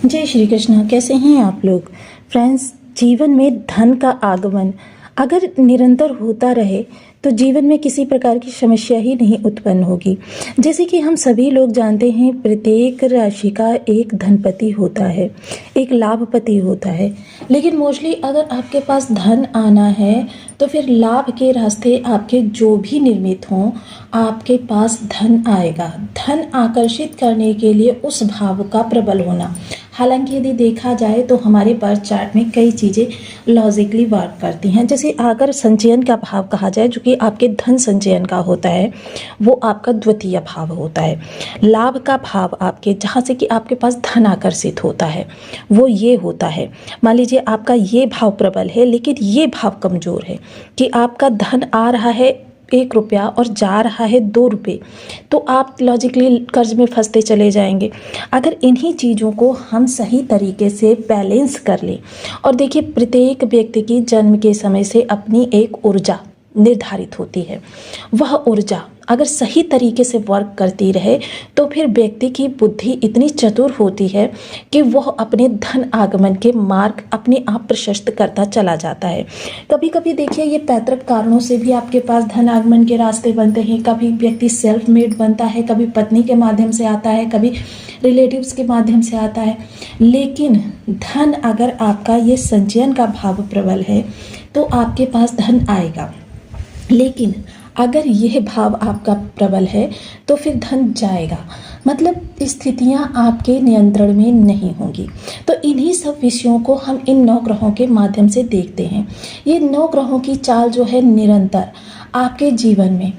जय श्री कृष्ण। कैसे हैं आप लोग फ्रेंड्स। जीवन में धन का आगमन अगर निरंतर होता रहे तो जीवन में किसी प्रकार की समस्या ही नहीं उत्पन्न होगी। जैसे कि हम सभी लोग जानते हैं, प्रत्येक राशि का एक धनपति होता है, एक लाभपति होता है। लेकिन मोस्टली अगर आपके पास धन आना है तो फिर लाभ के रास्ते आपके जो भी निर्मित हों, आपके पास धन आएगा। धन आकर्षित करने के लिए उस भाव का प्रबल होना। हालांकि यदि देखा जाए तो हमारे बर्थ चार्ट में कई चीज़ें लॉजिकली वर्क करती हैं। जैसे अगर संचयन का भाव कहा जाए, जो कि आपके धन संचयन का होता है, वो आपका द्वितीय भाव होता है। लाभ का भाव आपके, जहाँ से कि आपके पास धन आकर्षित होता है, वो ये होता है। मान लीजिए आपका ये भाव प्रबल है लेकिन ये भाव कमज़ोर है कि आपका धन आ रहा है 1 रुपया और जा रहा है 2 रुपये, तो आप लॉजिकली कर्ज में फंसते चले जाएंगे। अगर इन्हीं चीज़ों को हम सही तरीके से बैलेंस कर लें, और देखिए प्रत्येक व्यक्ति की जन्म के समय से अपनी एक ऊर्जा निर्धारित होती है। वह ऊर्जा अगर सही तरीके से वर्क करती रहे तो फिर व्यक्ति की बुद्धि इतनी चतुर होती है कि वह अपने धन आगमन के मार्ग अपने आप प्रशस्त करता चला जाता है। कभी कभी देखिए, ये पैतृक कारणों से भी आपके पास धन आगमन के रास्ते बनते हैं। कभी व्यक्ति सेल्फ मेड बनता है, कभी पत्नी के माध्यम से आता है, कभी रिलेटिव्स के माध्यम से आता है। लेकिन धन अगर आपका ये संचयन का भाव प्रबल है तो आपके पास धन आएगा। लेकिन अगर यह भाव आपका प्रबल है तो फिर धन जाएगा, मतलब स्थितियां आपके नियंत्रण में नहीं होंगी। तो इन्हीं सब विषयों को हम इन 9 ग्रहों के माध्यम से देखते हैं। ये 9 ग्रहों की चाल जो है निरंतर आपके जीवन में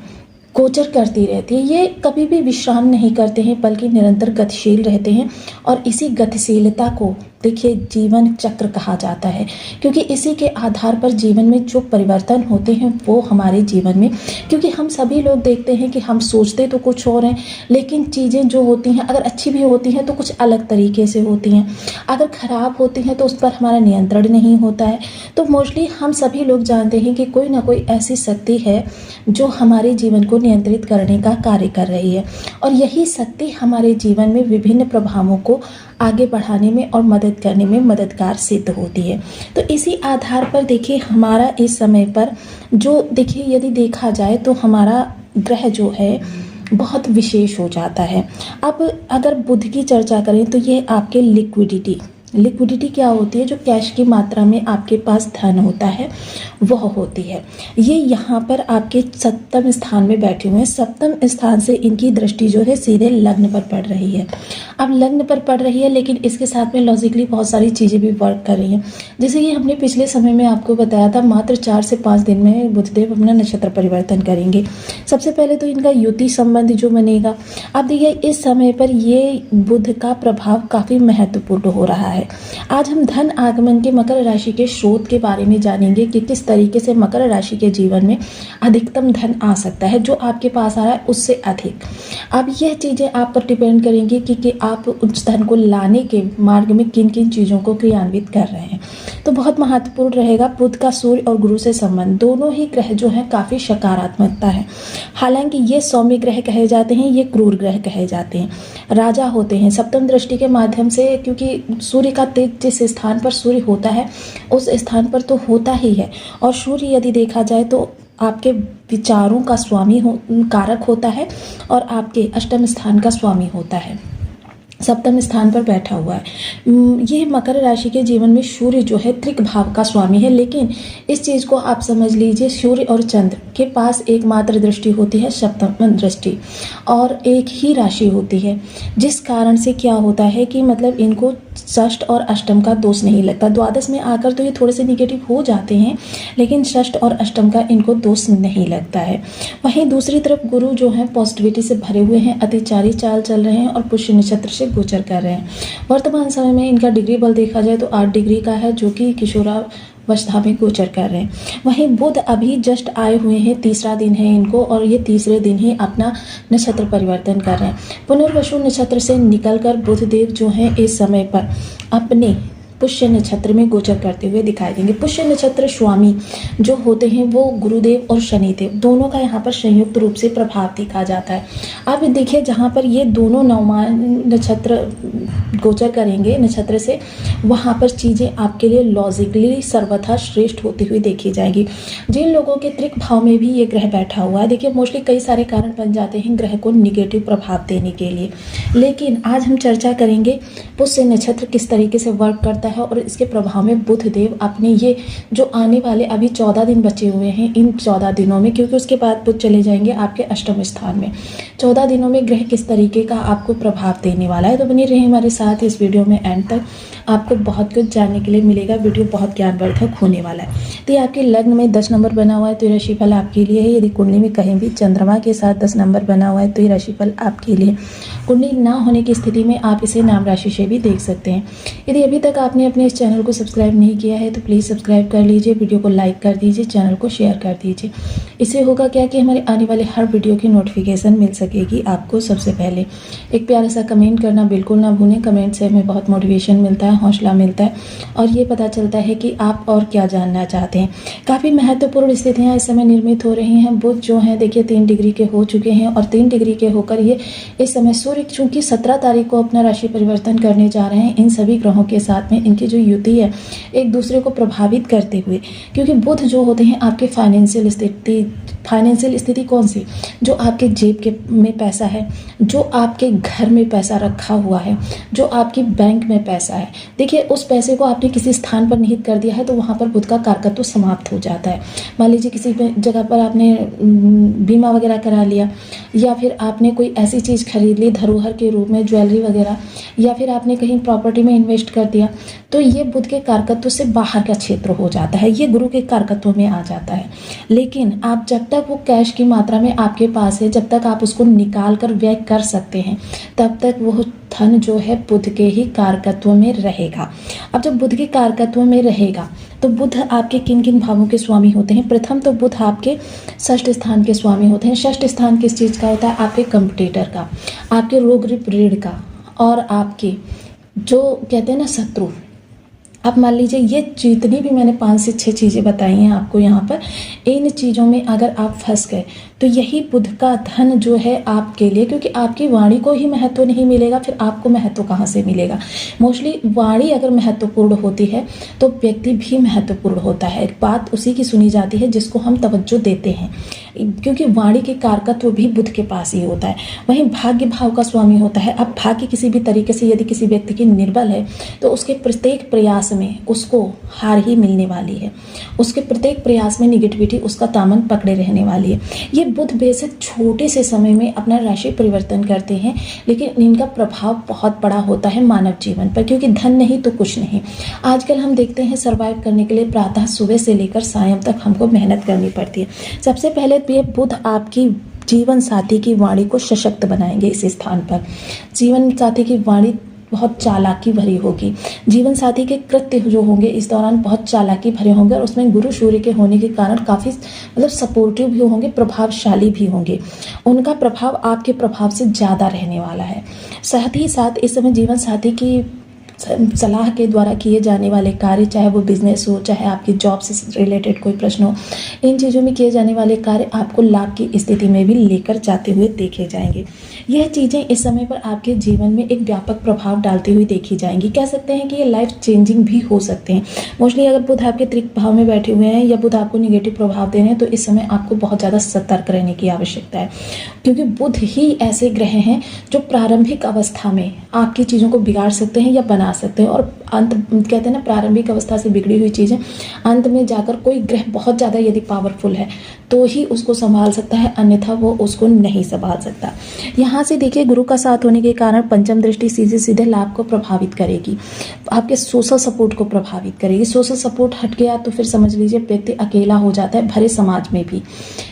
गोचर करती रहती है। ये कभी भी विश्राम नहीं करते हैं बल्कि निरंतर गतिशील रहते हैं। और इसी गतिशीलता को देखिए जीवन चक्र कहा जाता है, क्योंकि इसी के आधार पर जीवन में जो परिवर्तन होते हैं वो हमारे जीवन में, क्योंकि हम सभी लोग देखते हैं कि हम सोचते तो कुछ और हैं लेकिन चीज़ें जो होती हैं अगर अच्छी भी होती हैं तो कुछ अलग तरीके से होती हैं, अगर ख़राब होती हैं तो उस पर हमारा नियंत्रण नहीं होता है। तो मोस्टली हम सभी लोग जानते हैं कि कोई ना कोई ऐसी शक्ति है जो हमारे जीवन को नियंत्रित करने का कार्य कर रही है, और यही शक्ति हमारे जीवन में विभिन्न प्रभावों को आगे बढ़ाने में और मदद करने में मददगार सिद्ध होती है। तो इसी आधार पर देखिए हमारा इस समय पर जो देखिए यदि देखा जाए तो हमारा ग्रह जो है बहुत विशेष हो जाता है। अब अगर बुध की चर्चा करें तो ये आपके लिक्विडिटी क्या होती है, जो कैश की मात्रा में आपके पास धन होता है वह होती है। ये यहाँ पर आपके 7वें स्थान में बैठे हुए हैं। 7वें स्थान से इनकी दृष्टि जो है सीधे लग्न पर पड़ रही है। अब लग्न पर पड़ रही है लेकिन इसके साथ में लॉजिकली बहुत सारी चीज़ें भी वर्क कर रही हैं। जैसे कि हमने पिछले समय में आपको बताया था, मात्र 4 से 5 दिन में बुधदेव अपना नक्षत्र परिवर्तन करेंगे। सबसे पहले तो इनका युति संबंध जो बनेगा। अब देखिए इस समय पर ये बुध का प्रभाव काफ़ी महत्वपूर्ण हो रहा है। आज हम धन आगमन के मकर राशि के स्रोत के बारे में जानेंगे कि किस तरीके से मकर राशि के जीवन में अधिकतम धन आ सकता है, जो आपके पास आ रहा है उससे अधिक। अब यह चीज़ें आप पर डिपेंड करेंगी कि आप उस धन को लाने के मार्ग में किन किन चीज़ों को क्रियान्वित कर रहे हैं। तो बहुत महत्वपूर्ण रहेगा। बुध का सूर्य और गुरु से संबंध, दोनों ही ग्रह जो है काफ़ी सकारात्मकता है। हालांकि ये सौम्य ग्रह कहे जाते हैं, ये क्रूर ग्रह कहे जाते हैं, राजा होते हैं। 7वीं दृष्टि के माध्यम से, क्योंकि सूर्य का तेज जिस स्थान पर सूर्य होता है उस स्थान पर तो होता ही है, और सूर्य यदि देखा जाए तो आपके विचारों का स्वामी कारक होता है और आपके 8वें स्थान का स्वामी होता है, 7वें स्थान पर बैठा हुआ है। ये मकर राशि के जीवन में सूर्य जो है त्रिक भाव का स्वामी है। लेकिन इस चीज़ को आप समझ लीजिए, सूर्य और चंद्र के पास एकमात्र दृष्टि होती है 7वीं दृष्टि, और एक ही राशि होती है, जिस कारण से क्या होता है कि मतलब इनको षष्ठ और अष्टम का दोष नहीं लगता। द्वादश में आकर तो ये थोड़े से निगेटिव हो जाते हैं लेकिन षष्ठ और अष्टम का इनको दोष नहीं लगता है। वहीं दूसरी तरफ गुरु जो है पॉजिटिविटी से भरे हुए हैं, अतिचारी चाल चल रहे हैं और पुष्य नक्षत्र से गोचर कर रहे हैं। वर्तमान समय में इनका डिग्री बल देखा जाए तो 8 डिग्री का है, जो कि किशोरावस्था में गोचर कर रहे हैं। वहीं बुध अभी जस्ट आए हुए हैं, 3रा दिन है इनको, और ये 3रे दिन ही अपना नक्षत्र परिवर्तन कर रहे हैं। पुनर्वसु नक्षत्र से निकलकर बुधदेव जो हैं इस समय पर अपने पुष्य नक्षत्र में गोचर करते हुए दिखाई देंगे। पुष्य नक्षत्र स्वामी जो होते हैं वो गुरुदेव और शनिदेव दोनों का यहाँ पर संयुक्त रूप से प्रभाव देखा जाता है। आप देखिए जहाँ पर ये दोनों नवमान नक्षत्र गोचर करेंगे नक्षत्र से, वहाँ पर चीज़ें आपके लिए लॉजिकली सर्वथा श्रेष्ठ होती हुई देखी जाएगी। जिन लोगों के त्रिक भाव में भी ये ग्रह बैठा हुआ है, देखिए मोस्टली कई सारे कारण बन जाते हैं ग्रह को निगेटिव प्रभाव देने के लिए, लेकिन आज हम चर्चा करेंगे पुष्य नक्षत्र किस तरीके से वर्क करता है और इसके प्रभाव में बुध देव अपने ये जो आने वाले अभी 14 दिन बचे हुए हैं, इन 14 दिनों में, क्योंकि उसके बाद बुध चले जाएंगे आपके अष्टम स्थान में, 14 दिनों में ग्रह किस तरीके का आपको प्रभाव देने वाला है। तो बने रहिए हमारे साथ इस वीडियो में एंड तक, आपको बहुत कुछ जानने के लिए मिलेगा। वीडियो बहुत ज्ञानवर्धक होने वाला है। तो ये आपके लग्न में 10 नंबर बना हुआ है तो ये राशिफल आपके लिए है। यदि कुंडली में कहीं भी चंद्रमा के साथ 10 नंबर बना हुआ है तो ये राशिफल आपके लिए। कुंडली ना होने की स्थिति में आप इसे नाम राशि से भी देख सकते हैं। यदि अभी तक आपने अपने इस चैनल को सब्सक्राइब नहीं किया है तो प्लीज़ सब्सक्राइब कर लीजिए, वीडियो को लाइक कर दीजिए, चैनल को शेयर कर दीजिए। इससे होगा क्या कि हमारे आने वाले हर वीडियो की नोटिफिकेशन मिल सकेगी आपको सबसे पहले। एक प्यारा सा कमेंट करना बिल्कुल ना भूलें, कमेंट से हमें बहुत मोटिवेशन मिलता है, हौसला मिलता है और ये पता चलता है कि आप और क्या जानना चाहते हैं। काफ़ी महत्वपूर्ण स्थितियाँ इस समय निर्मित हो रही हैं। बुध जो हैं देखिए 3 डिग्री के हो चुके हैं और 3 डिग्री के होकर ये इस समय सूर्य चूँकि 17 तारीख को अपना राशि परिवर्तन करने जा रहे हैं, इन सभी ग्रहों के साथ में इनकी जो युति है एक दूसरे को प्रभावित करते हुए, क्योंकि बुध जो होते हैं आपके फाइनेंशियल स्थिति कौन सी, जो आपके जेब के में पैसा है, जो आपके घर में पैसा रखा हुआ है, जो आपकी बैंक में पैसा है, देखिए उस पैसे को आपने किसी स्थान पर निहित कर दिया है तो वहाँ पर बुध का कारकत्व समाप्त हो जाता है। मान लीजिए किसी जगह पर आपने बीमा वगैरह करा लिया, या फिर आपने कोई ऐसी चीज़ खरीद ली धरोहर के रूप में, ज्वेलरी वगैरह, या फिर आपने कहीं प्रॉपर्टी में इन्वेस्ट कर दिया, तो ये बुध के कारकत्व से बाहर का क्षेत्र हो जाता है, ये गुरु के कारकत्व में आ जाता है। लेकिन आप जब तक वो कैश की मात्रा में आपके पास है, जब तक आप उसको निकाल कर व्यय कर सकते हैं, तब तक वो धन जो है बुध के ही कारकत्व में रहेगा। अब जब बुध के कारकत्व में रहेगा तो बुध आपके किन किन भावों के स्वामी होते हैं। प्रथम तो बुध आपके षष्ठ स्थान के स्वामी होते हैं। षष्ठ स्थान किस चीज़ का होता है, आपके कंपटीटर का, आपके रोग ऋण का, और आपके जो कहते हैं ना शत्रु। अब मान लीजिए ये जितनी भी मैंने 5 से 6 चीज़ें बताई हैं आपको यहाँ पर, इन चीज़ों में अगर आप फंस गए तो यही बुध का धन जो है आपके लिए, क्योंकि आपकी वाणी को ही महत्व नहीं मिलेगा, फिर आपको महत्व कहाँ से मिलेगा। मोस्टली वाणी अगर महत्वपूर्ण होती है तो व्यक्ति भी महत्वपूर्ण होता है। बात उसी की सुनी जाती है जिसको हम तवज्जो देते हैं, क्योंकि वाणी के कारकत्व भी बुध के पास ही होता है। वहीं भाग्य भाव का स्वामी होता है। अब भाग्य किसी भी तरीके से यदि किसी व्यक्ति की निर्बल है तो उसके प्रत्येक प्रयास में उसको हार ही मिलने वाली है, उसके प्रत्येक प्रयास में निगेटिविटी उसका दामन पकड़े रहने वाली है। ये बुध बेशक छोटे से समय में अपना राशि परिवर्तन करते हैं, लेकिन इनका प्रभाव बहुत बड़ा होता है मानव जीवन पर, क्योंकि धन नहीं तो कुछ नहीं। आजकल हम देखते हैं सर्वाइव करने के लिए प्रातः सुबह से लेकर सायं तक हमको मेहनत करनी पड़ती है। सबसे पहले ये बुध आपकी जीवन साथी की वाणी को सशक्त बनाएंगे। इस स्थान पर जीवन साथी की वाणी बहुत चालाकी भरी होगी। जीवन साथी के कृत्य जो होंगे इस दौरान बहुत चालाकी भरे होंगे, और उसमें गुरु सूर्य के होने के कारण काफ़ी सपोर्टिव भी होंगे, प्रभावशाली भी होंगे। उनका प्रभाव आपके प्रभाव से ज़्यादा रहने वाला है। साथ ही साथ इस समय जीवन साथी की सलाह के द्वारा किए जाने वाले कार्य, चाहे वो बिजनेस हो, चाहे आपकी जॉब से रिलेटेड कोई प्रश्न हो, इन चीज़ों में किए जाने वाले कार्य आपको लाभ की स्थिति में भी लेकर जाते हुए देखे जाएंगे। यह चीज़ें इस समय पर आपके जीवन में एक व्यापक प्रभाव डालती हुई देखी जाएंगी। कह सकते हैं कि ये लाइफ चेंजिंग भी हो सकते हैं। मोस्टली अगर बुध आपके त्रिक भाव में बैठे हुए हैं या बुध आपको निगेटिव प्रभाव दे रहे हैं तो इस समय आपको बहुत ज़्यादा सतर्क रहने की आवश्यकता है, क्योंकि बुध ही ऐसे ग्रह हैं जो प्रारंभिक अवस्था में आपकी चीज़ों को बिगाड़ सकते हैं या बना सकते हैं, और अंत कहते हैं ना, प्रारंभिक अवस्था से बिगड़ी हुई चीज़ें अंत में जाकर कोई ग्रह बहुत ज़्यादा यदि पावरफुल है तो ही उसको संभाल सकता है, अन्यथा वो उसको नहीं संभाल सकता। यहाँ से देखिए गुरु का साथ होने के कारण पंचम दृष्टि सीधे सीधे लाभ को प्रभावित करेगी, आपके सोशल सपोर्ट को प्रभावित करेगी। सोशल सपोर्ट हट गया तो फिर समझ लीजिए व्यक्ति अकेला हो जाता है, भरे समाज में भी।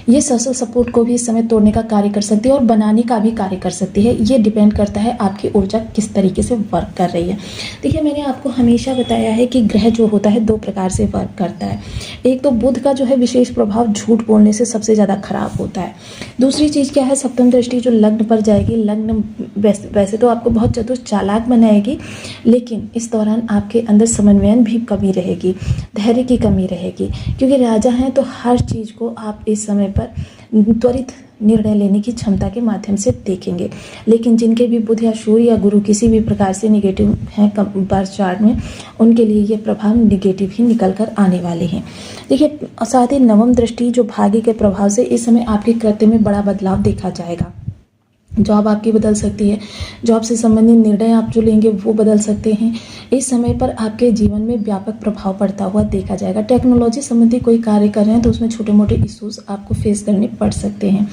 ये सोशल सपोर्ट को भी इस समय तोड़ने का कार्य कर सकती है और बनाने का भी कार्य कर सकती है। ये डिपेंड करता है आपकी ऊर्जा किस तरीके से वर्क कर रही है। देखिए मैंने आपको हमेशा बताया है कि ग्रह जो होता है 2 प्रकार से वर्क करता है। एक तो बुध का जो है विशेष प्रभाव झूठ बोलने होने से सबसे ज़्यादा खराब होता है। दूसरी चीज़ क्या है, सप्तम दृष्टि जो लग्न पर जाएगी, लग्न वैसे तो आपको बहुत चतुर चालाक बनाएगी, लेकिन इस दौरान आपके अंदर समन्वयन भी कमी रहेगी, धैर्य की कमी रहेगी, क्योंकि राजा हैं तो हर चीज़ को आप इस समय पर त्वरित निर्णय लेने की क्षमता के माध्यम से देखेंगे। लेकिन जिनके भी बुध या सूर्य या गुरु किसी भी प्रकार से निगेटिव हैं बर्थ चार्ट में, उनके लिए ये प्रभाव निगेटिव ही निकल कर आने वाले हैं। देखिए, साथ ही नवम दृष्टि जो भाग्य के प्रभाव से इस समय आपके कृत्य में बड़ा बदलाव देखा जाएगा। जॉब आपकी बदल सकती है, जॉब से संबंधित निर्णय आप जो लेंगे वो बदल सकते हैं। इस समय पर आपके जीवन में व्यापक प्रभाव पड़ता हुआ देखा जाएगा। टेक्नोलॉजी संबंधी कोई कार्य कर रहे हैं तो उसमें छोटे मोटे इश्यूज आपको फेस करने पड़ सकते हैं।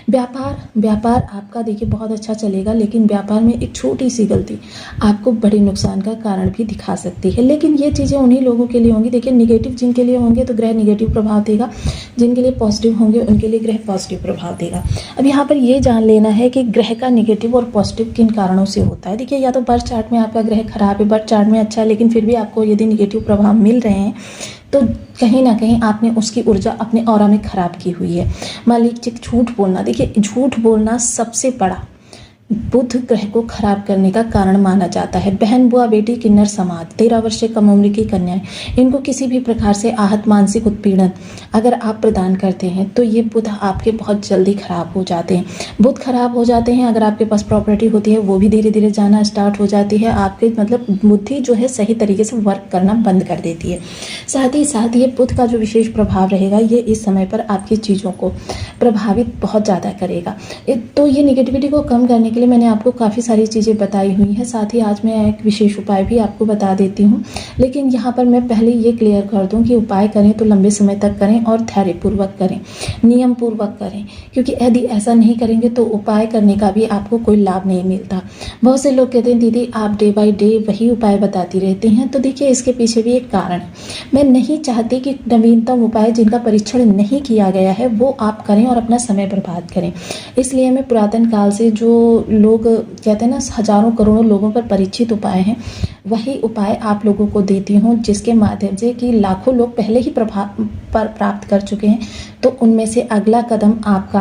व्यापार आपका देखिए बहुत अच्छा चलेगा, लेकिन व्यापार में एक छोटी सी गलती आपको बड़े नुकसान का कारण भी दिखा सकती है। लेकिन ये चीज़ें उन्हीं लोगों के लिए होंगी, देखिए निगेटिव जिनके लिए होंगे तो ग्रह निगेटिव प्रभाव देगा, जिनके लिए पॉजिटिव होंगे उनके लिए ग्रह पॉजिटिव प्रभाव देगा। अब यहाँ पर ये जान लेना है कि ग्रह का निगेटिव और पॉजिटिव किन कारणों से होता है। देखिए, या तो बर्थ चार्ट में आपका ग्रह खराब है, बर्थ चार्ट में अच्छा है, लेकिन फिर भी आपको यदि निगेटिव प्रभाव मिल रहे हैं तो कहीं ना कहीं आपने उसकी ऊर्जा अपने ऑरा में खराब की हुई है। मान लीजिए झूठ बोलना, देखिए झूठ बोलना सबसे बड़ा बुध ग्रह को खराब करने का कारण माना जाता है। बहन, बुआ, बेटी, किन्नर समाज, 13 वर्ष से कम उम्र की कन्याएं, इनको किसी भी प्रकार से आहत मानसिक उत्पीड़न अगर आप प्रदान करते हैं तो ये बुध आपके बहुत जल्दी खराब हो जाते हैं। बुध खराब हो जाते हैं, अगर आपके पास प्रॉपर्टी होती है वो भी धीरे धीरे जाना स्टार्ट हो जाती है। आपके मतलब बुद्धि जो है सही तरीके से वर्क करना बंद कर देती है। साथ ही साथ ये बुध का जो विशेष प्रभाव रहेगा, ये इस समय पर आपकी चीज़ों को प्रभावित बहुत ज़्यादा करेगा। तो ये निगेटिविटी को कम करने के लिए मैंने आपको काफ़ी सारी चीज़ें बताई हुई हैं। साथ ही आज मैं एक विशेष उपाय भी आपको बता देती हूँ, लेकिन यहाँ पर मैं पहले ये क्लियर कर दूँ कि उपाय करें तो लंबे समय तक करें और धैर्यपूर्वक करें, नियम पूर्वक करें, क्योंकि यदि ऐसा नहीं करेंगे तो उपाय करने का भी आपको कोई लाभ नहीं मिलता। बहुत से लोग कहते हैं दीदी आप डे बाय डे वही उपाय बताती रहती हैं, तो देखिए इसके पीछे भी एक कारण है। मैं नहीं चाहती कि नवीनतम उपाय जिनका परीक्षण नहीं किया गया है वो आप करें और अपना समय बर्बाद करें। इसलिए मैं पुरातन काल से जो लोग कहते हैं ना हजारों करोड़ों लोगों पर परीक्षित उपाय हैं, वही उपाय आप लोगों को देती हूँ, जिसके माध्यम से कि लाखों लोग पहले ही प्रभाव पर प्राप्त कर चुके हैं। तो उनमें से अगला कदम आपका